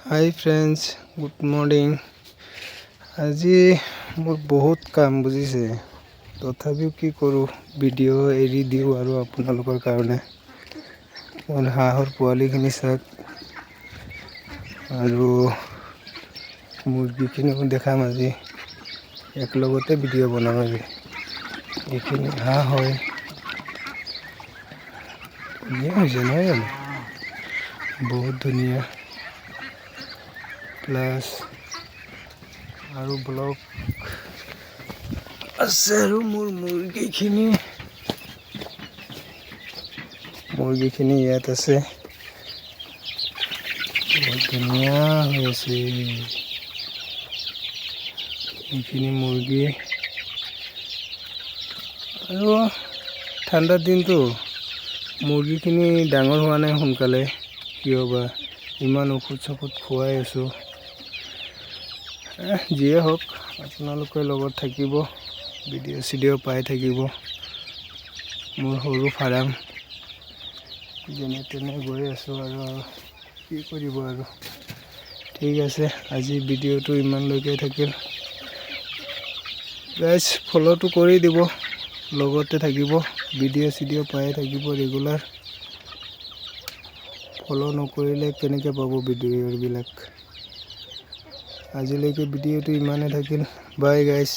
Hi friends good morning. আজি মোৰ বহুত কাম বুজিছে, তথাপিও কি কৰোঁ, ভিডিঅ' এৰি দিওঁ আৰু আপোনালোকৰ কাৰণে। মোৰ হাঁহৰ পোৱালিখিনি চাওক আৰু মুৰ্গীখিনিও দেখাম। আজি একেলগতে ভিডিঅ' বনাম। আজি এইখিনি হাঁহ হয়, ধুনীয়া হৈছে নহয় জানো, বহুত ধুনীয়া। প্লাছ আৰু ব্লগ আছে আৰু মোৰ মুৰ্গীখিনি ইয়াত আছে, বহুত ধুনীয়া হৈ আছে। এইখিনি মুৰ্গী আৰু ঠাণ্ডাৰ দিনটো মুৰ্গীখিনি ডাঙৰ হোৱা নাই সোনকালে, কিয় বা ইমান ঔষধ চৌষধ খুৱাই আছোঁ। যিয়ে হওক, আপোনালোকে লগত থাকিব, ভিডিঅ' চিডিঅ' পাই থাকিব। মোৰ সৰু ফাৰ্ম যেনে তেনে গৈ আছোঁ আৰু কি কৰিব আৰু। ঠিক আছে, আজি ভিডিঅ'টো ইমানলৈকে থাকিল। গাইজ ফ'ল'টো কৰি দিব, লগতে থাকিব, ভিডিঅ' চিডিঅ' পাই থাকিব ৰেগুলাৰ। ফ'ল' নকৰিলে কেনেকৈ পাব ভিডিঅ'বিলাক। আজিলৈকে ভিডিঅ'টো ইমানে থাকিল। বাই গাইজ।